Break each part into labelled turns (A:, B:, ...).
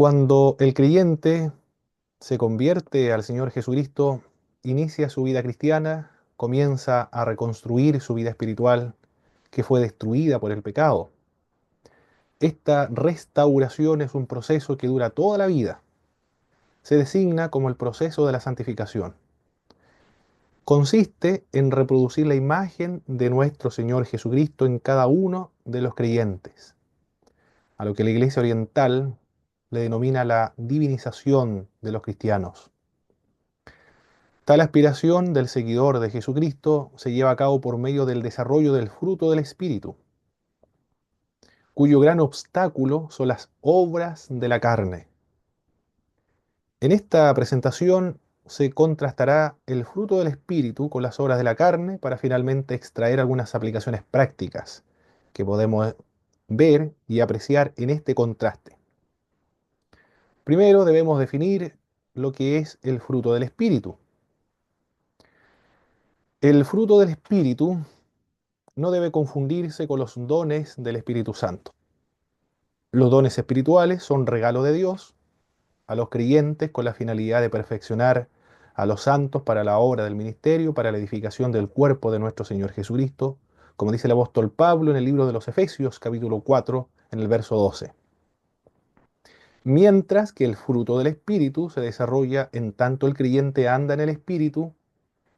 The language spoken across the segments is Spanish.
A: Cuando el creyente se convierte al Señor Jesucristo, inicia su vida cristiana, comienza a reconstruir su vida espiritual que fue destruida por el pecado. Esta restauración es un proceso que dura toda la vida. Se designa como el proceso de la santificación. Consiste en reproducir la imagen de nuestro Señor Jesucristo en cada uno de los creyentes, a lo que la Iglesia Oriental le denomina la divinización de los cristianos. Tal aspiración del seguidor de Jesucristo se lleva a cabo por medio del desarrollo del fruto del Espíritu, cuyo gran obstáculo son las obras de la carne. En esta presentación se contrastará el fruto del Espíritu con las obras de la carne para finalmente extraer algunas aplicaciones prácticas que podemos ver y apreciar en este contraste. Primero debemos definir lo que es el fruto del Espíritu. El fruto del Espíritu no debe confundirse con los dones del Espíritu Santo. Los dones espirituales son regalo de Dios a los creyentes con la finalidad de perfeccionar a los santos para la obra del ministerio, para la edificación del cuerpo de nuestro Señor Jesucristo, como dice el apóstol Pablo en el libro de los Efesios, capítulo 4, en el verso 12. Mientras que el fruto del Espíritu se desarrolla en tanto el creyente anda en el Espíritu,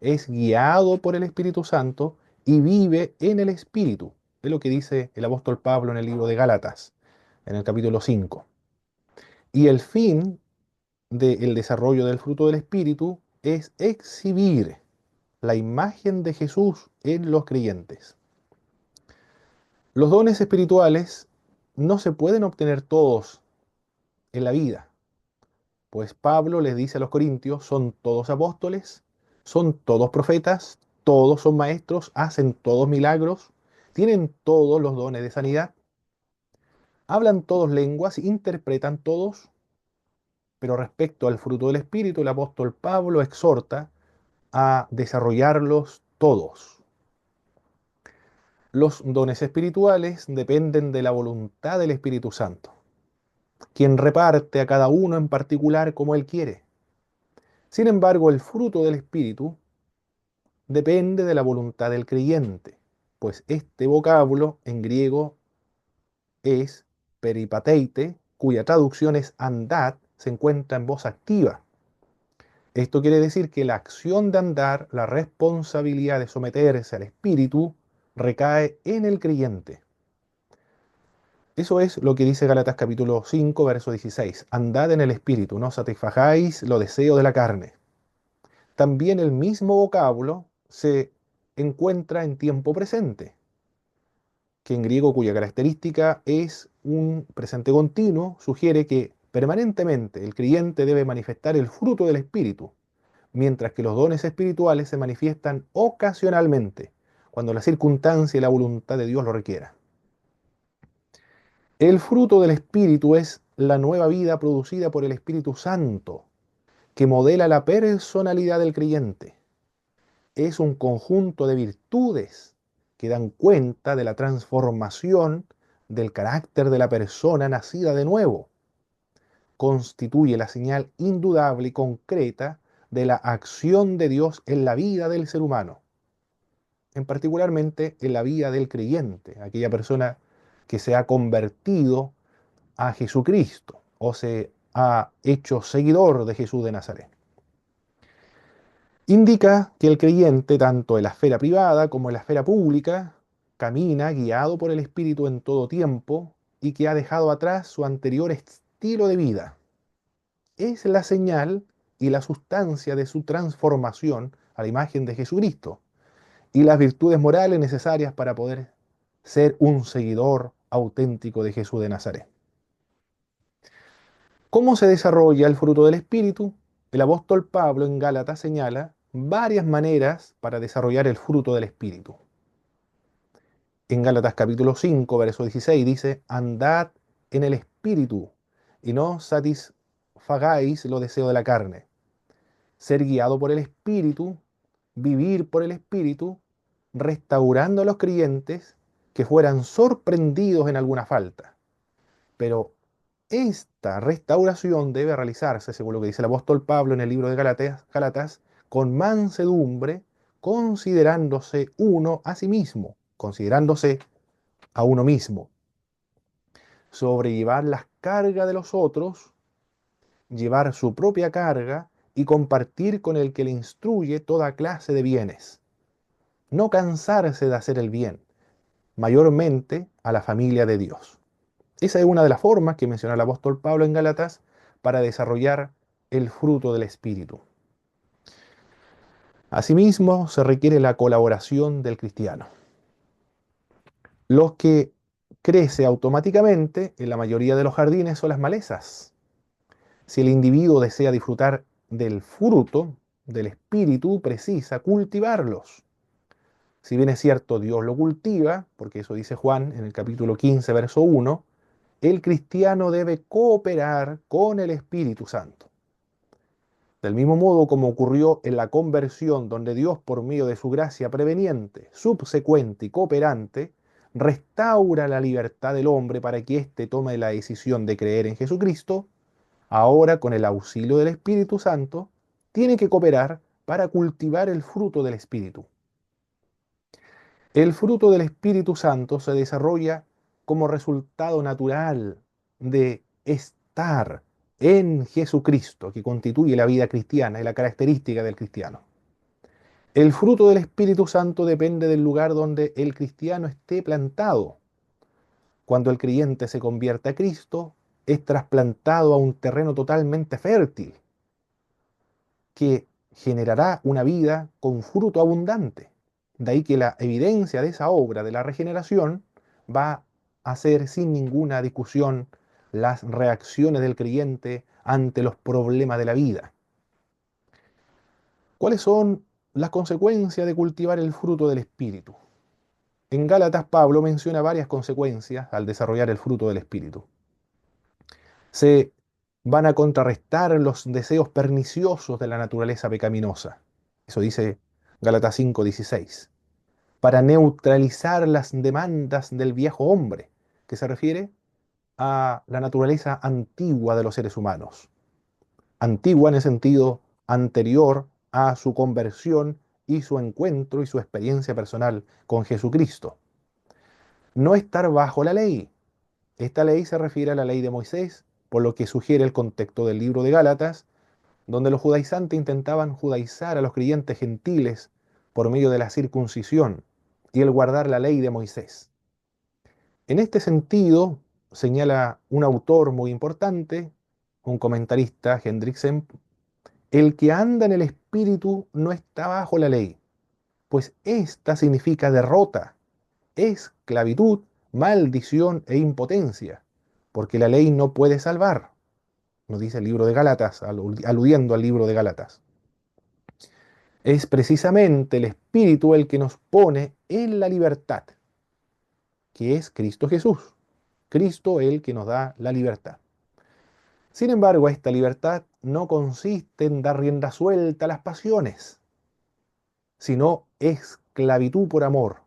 A: es guiado por el Espíritu Santo y vive en el Espíritu. Es lo que dice el apóstol Pablo en el libro de Gálatas, en el capítulo 5. Y el fin del desarrollo del fruto del Espíritu es exhibir la imagen de Jesús en los creyentes. Los dones espirituales no se pueden obtener todos en la vida, pues Pablo les dice a los corintios, son todos apóstoles, son todos profetas, todos son maestros, hacen todos milagros, tienen todos los dones de sanidad, hablan todos lenguas, interpretan todos, pero respecto al fruto del Espíritu, el apóstol Pablo exhorta a desarrollarlos todos. Los dones espirituales dependen de la voluntad del Espíritu Santo, quien reparte a cada uno en particular como Él quiere. Sin embargo, el fruto del Espíritu depende de la voluntad del creyente, pues este vocablo en griego es peripateite, cuya traducción es andad, se encuentra en voz activa. Esto quiere decir que la acción de andar, la responsabilidad de someterse al Espíritu, recae en el creyente. Eso es lo que dice Gálatas capítulo 5, verso 16. Andad en el Espíritu, no satisfagáis los deseos de la carne. También el mismo vocablo se encuentra en tiempo presente, que en griego cuya característica es un presente continuo, sugiere que permanentemente el creyente debe manifestar el fruto del Espíritu, mientras que los dones espirituales se manifiestan ocasionalmente, cuando la circunstancia y la voluntad de Dios lo requiera. El fruto del Espíritu es la nueva vida producida por el Espíritu Santo, que modela la personalidad del creyente. Es un conjunto de virtudes que dan cuenta de la transformación del carácter de la persona nacida de nuevo. Constituye la señal indudable y concreta de la acción de Dios en la vida del ser humano, en particularmente en la vida del creyente, aquella persona que se ha convertido a Jesucristo o se ha hecho seguidor de Jesús de Nazaret. Indica que el creyente, tanto en la esfera privada como en la esfera pública, camina guiado por el Espíritu en todo tiempo y que ha dejado atrás su anterior estilo de vida. Es la señal y la sustancia de su transformación a la imagen de Jesucristo y las virtudes morales necesarias para poder ser un seguidor auténtico de Jesús de Nazaret. ¿Cómo se desarrolla el fruto del Espíritu? El apóstol Pablo en Gálatas señala varias maneras para desarrollar el fruto del Espíritu. En Gálatas capítulo 5, verso 16 dice, andad en el Espíritu y no satisfagáis los deseos de la carne. Ser guiado por el Espíritu, vivir por el Espíritu, restaurando a los creyentes que fueran sorprendidos en alguna falta, pero esta restauración debe realizarse, según lo que dice el apóstol Pablo en el libro de Gálatas, con mansedumbre, considerándose uno a sí mismo, considerándose a uno mismo, sobrellevar las cargas de los otros, llevar su propia carga y compartir con el que le instruye toda clase de bienes. No cansarse de hacer el bien, mayormente a la familia de Dios. Esa es una de las formas que menciona el apóstol Pablo en Gálatas para desarrollar el fruto del Espíritu. Asimismo, se requiere la colaboración del cristiano. Los que crece automáticamente en la mayoría de los jardines son las malezas. Si el individuo desea disfrutar del fruto del Espíritu, precisa cultivarlos. Si bien es cierto, Dios lo cultiva, porque eso dice Juan en el capítulo 15, verso 1, el cristiano debe cooperar con el Espíritu Santo. Del mismo modo como ocurrió en la conversión, donde Dios, por medio de su gracia preveniente, subsecuente y cooperante, restaura la libertad del hombre para que éste tome la decisión de creer en Jesucristo, ahora con el auxilio del Espíritu Santo, tiene que cooperar para cultivar el fruto del Espíritu. El fruto del Espíritu Santo se desarrolla como resultado natural de estar en Jesucristo, que constituye la vida cristiana y la característica del cristiano. El fruto del Espíritu Santo depende del lugar donde el cristiano esté plantado. Cuando el creyente se convierte a Cristo, es trasplantado a un terreno totalmente fértil, que generará una vida con fruto abundante. De ahí que la evidencia de esa obra de la regeneración va a ser sin ninguna discusión las reacciones del creyente ante los problemas de la vida. ¿Cuáles son las consecuencias de cultivar el fruto del Espíritu? En Gálatas Pablo menciona varias consecuencias al desarrollar el fruto del Espíritu. Se van a contrarrestar los deseos perniciosos de la naturaleza pecaminosa. Eso dice Gálatas 5:16. Para neutralizar las demandas del viejo hombre, que se refiere a la naturaleza antigua de los seres humanos. Antigua en el sentido anterior a su conversión y su encuentro y su experiencia personal con Jesucristo. No estar bajo la ley. Esta ley se refiere a la ley de Moisés, por lo que sugiere el contexto del libro de Gálatas, donde los judaizantes intentaban judaizar a los creyentes gentiles por medio de la circuncisión y el guardar la ley de Moisés. En este sentido, señala un autor muy importante, un comentarista, Hendriksen, el que anda en el espíritu no está bajo la ley, pues esta significa derrota, esclavitud, maldición e impotencia, porque la ley no puede salvar, nos dice el libro de Gálatas, aludiendo al libro de Gálatas. Es precisamente el Espíritu el que nos pone en la libertad, que es Cristo Jesús. Cristo el que nos da la libertad. Sin embargo, esta libertad no consiste en dar rienda suelta a las pasiones, sino esclavitud por amor,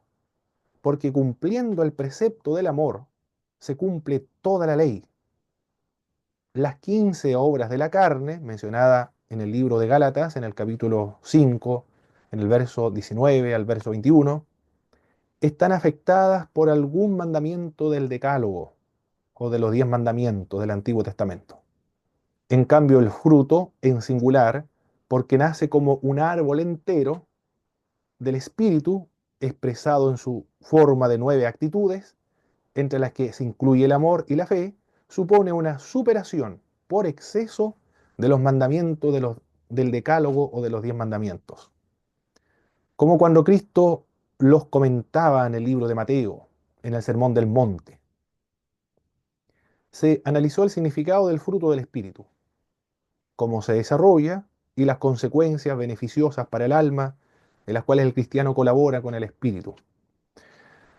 A: porque cumpliendo el precepto del amor, se cumple toda la ley. Las 15 obras de la carne, mencionada en el libro de Gálatas, en el capítulo 5, en el verso 19 al verso 21, están afectadas por algún mandamiento del Decálogo o de los 10 mandamientos del Antiguo Testamento. En cambio, el fruto, en singular, porque nace como un árbol entero del Espíritu, expresado en su forma de 9 actitudes, entre las que se incluye el amor y la fe, supone una superación por exceso de los mandamientos del Decálogo o de los 10 mandamientos. Como cuando Cristo los comentaba en el libro de Mateo, en el Sermón del Monte. Se analizó el significado del fruto del Espíritu, cómo se desarrolla y las consecuencias beneficiosas para el alma, en las cuales el cristiano colabora con el Espíritu.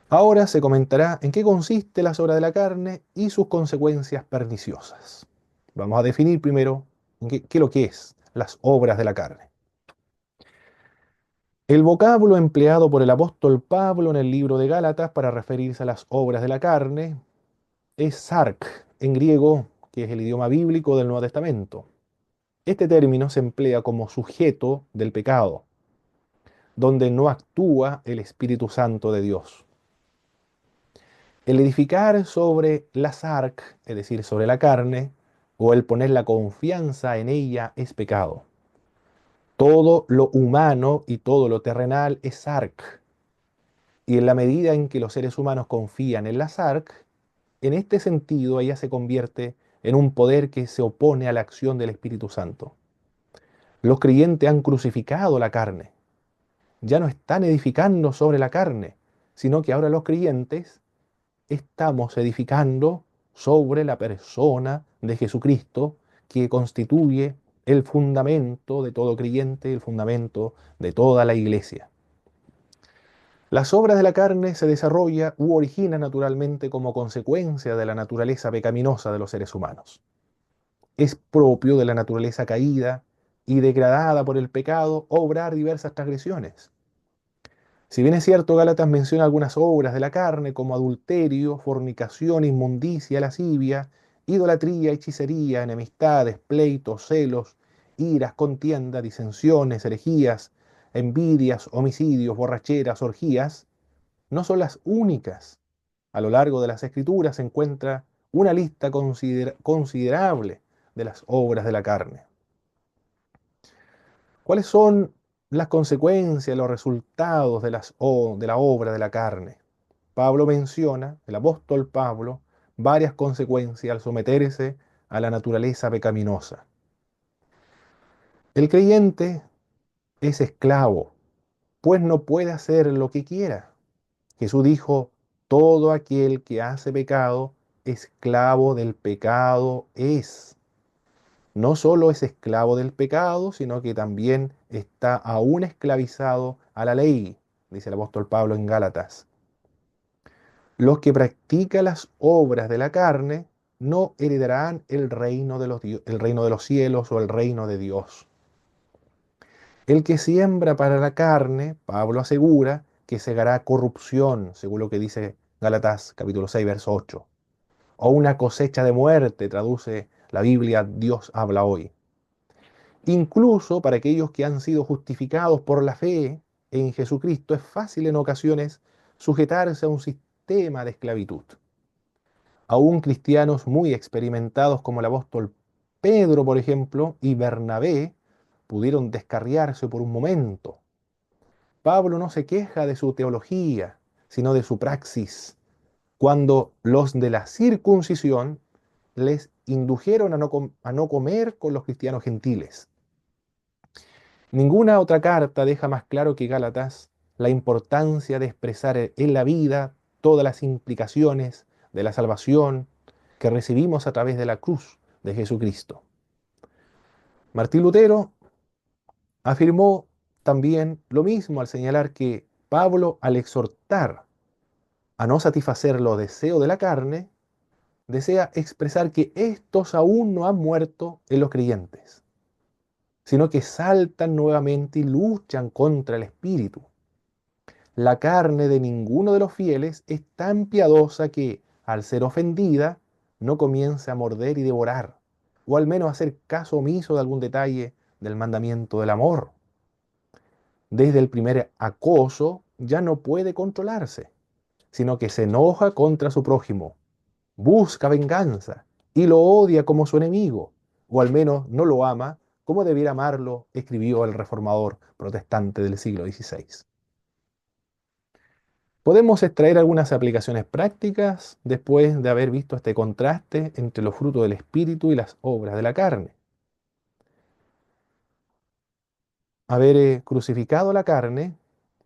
A: Ahora se comentará en qué consiste la obra de la carne y sus consecuencias perniciosas. Vamos a definir primero qué es lo que es las obras de la carne. El vocablo empleado por el apóstol Pablo en el libro de Gálatas para referirse a las obras de la carne es sark, en griego, que es el idioma bíblico del Nuevo Testamento. Este término se emplea como sujeto del pecado, donde no actúa el Espíritu Santo de Dios. El edificar sobre la sarc, es decir, sobre la carne, o el poner la confianza en ella es pecado. Todo lo humano y todo lo terrenal es sarc. Y en la medida en que los seres humanos confían en la sarc, en este sentido ella se convierte en un poder que se opone a la acción del Espíritu Santo. Los creyentes han crucificado la carne. Ya no están edificando sobre la carne, sino que ahora los creyentes estamos edificando sobre la persona de Jesucristo, que constituye el fundamento de todo creyente, el fundamento de toda la iglesia. Las obras de la carne se desarrollan u originan naturalmente como consecuencia de la naturaleza pecaminosa de los seres humanos. Es propio de la naturaleza caída y degradada por el pecado obrar diversas transgresiones. Si bien es cierto, Gálatas menciona algunas obras de la carne como adulterio, fornicación, inmundicia, lascivia, idolatría, hechicería, enemistades, pleitos, celos, iras, contienda, disensiones, herejías, envidias, homicidios, borracheras, orgías, no son las únicas. A lo largo de las Escrituras se encuentra una lista considerable de las obras de la carne. ¿Cuáles son las consecuencias, los resultados de la obra de la carne? Pablo menciona, el apóstol Pablo, varias consecuencias al someterse a la naturaleza pecaminosa. El creyente es esclavo, pues no puede hacer lo que quiera. Jesús dijo, todo aquel que hace pecado, esclavo del pecado es. No solo es esclavo del pecado, sino que también está aún esclavizado a la ley, dice el apóstol Pablo en Gálatas. Los que practican las obras de la carne no heredarán el reino el reino de los cielos o el reino de Dios. El que siembra para la carne, Pablo asegura, que segará corrupción, según lo que dice Gálatas capítulo 6, verso 8. O una cosecha de muerte, traduce la Biblia, Dios habla hoy. Incluso para aquellos que han sido justificados por la fe en Jesucristo, es fácil en ocasiones sujetarse a un sistema de esclavitud. Aún cristianos muy experimentados como el apóstol Pedro, por ejemplo, y Bernabé, pudieron descarriarse por un momento. Pablo no se queja de su teología, sino de su praxis, cuando los de la circuncisión les indujeron a no comer con los cristianos gentiles. Ninguna otra carta deja más claro que Gálatas la importancia de expresar en la vida todas las implicaciones de la salvación que recibimos a través de la cruz de Jesucristo. Martín Lutero afirmó también lo mismo al señalar que Pablo, al exhortar a no satisfacer los deseos de la carne, desea expresar que estos aún no han muerto en los creyentes, sino que saltan nuevamente y luchan contra el espíritu. La carne de ninguno de los fieles es tan piadosa que, al ser ofendida, no comience a morder y devorar, o al menos a hacer caso omiso de algún detalle del mandamiento del amor. Desde el primer acoso ya no puede controlarse, sino que se enoja contra su prójimo, busca venganza y lo odia como su enemigo, o al menos no lo ama como debiera amarlo, escribió el reformador protestante del siglo XVI. Podemos extraer algunas aplicaciones prácticas después de haber visto este contraste entre los frutos del Espíritu y las obras de la carne. Haber crucificado la carne,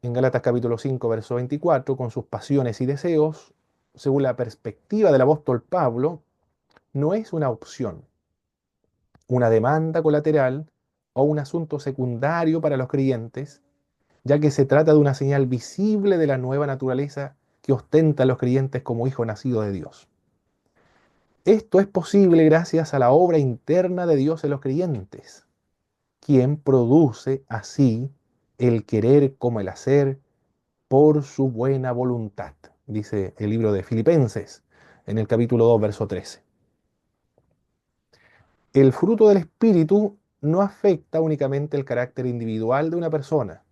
A: en Gálatas capítulo 5, verso 24, con sus pasiones y deseos, según la perspectiva del apóstol Pablo, no es una opción, una demanda colateral o un asunto secundario para los creyentes, ya que se trata de una señal visible de la nueva naturaleza que ostentan los creyentes como hijos nacidos de Dios. Esto es posible gracias a la obra interna de Dios en los creyentes, quien produce así el querer como el hacer por su buena voluntad, dice el libro de Filipenses en el capítulo 2, verso 13. El fruto del Espíritu no afecta únicamente el carácter individual de una persona,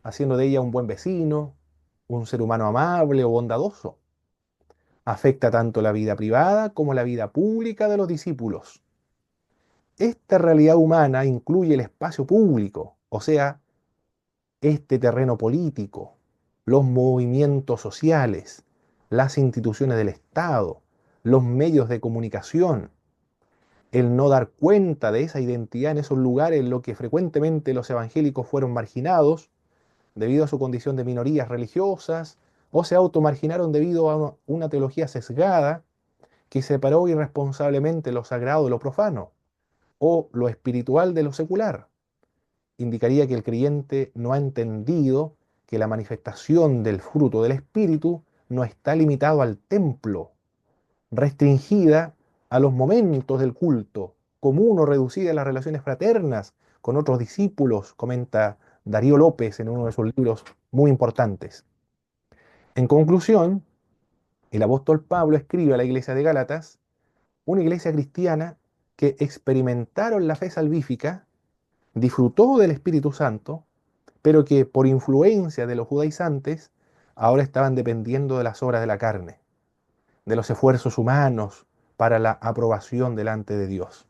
A: haciendo de ella un buen vecino, un ser humano amable o bondadoso. Afecta tanto la vida privada como la vida pública de los discípulos. Esta realidad humana incluye el espacio público, o sea, este terreno político, los movimientos sociales, las instituciones del Estado, los medios de comunicación. El no dar cuenta de esa identidad en esos lugares en los que frecuentemente los evangélicos fueron marginados debido a su condición de minorías religiosas o se automarginaron debido a una teología sesgada que separó irresponsablemente lo sagrado de lo profano o lo espiritual de lo secular. Indicaría que el creyente no ha entendido que la manifestación del fruto del Espíritu no está limitado al templo, restringida a los momentos del culto, común o reducida a las relaciones fraternas con otros discípulos, comenta Darío López en uno de sus libros muy importantes. En conclusión, el apóstol Pablo escribe a la iglesia de Gálatas, una iglesia cristiana que experimentaron la fe salvífica, disfrutó del Espíritu Santo, pero que por influencia de los judaizantes ahora estaban dependiendo de las obras de la carne, de los esfuerzos humanos para la aprobación delante de Dios.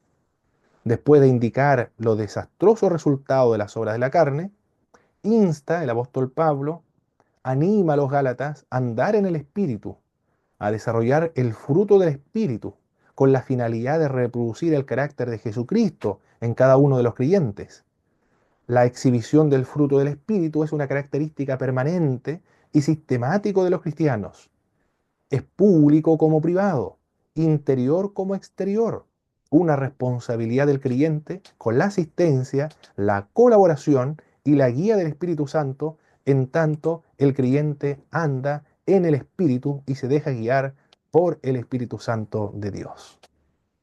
A: Después de indicar los desastrosos resultados de las obras de la carne, insta el apóstol Pablo, anima a los Gálatas a andar en el Espíritu, a desarrollar el fruto del Espíritu, con la finalidad de reproducir el carácter de Jesucristo en cada uno de los creyentes. La exhibición del fruto del Espíritu es una característica permanente y sistemático de los cristianos. Es público como privado, interior como exterior. Una responsabilidad del creyente con la asistencia, la colaboración y la guía del Espíritu Santo, en tanto el creyente anda en el Espíritu y se deja guiar por el Espíritu Santo de Dios.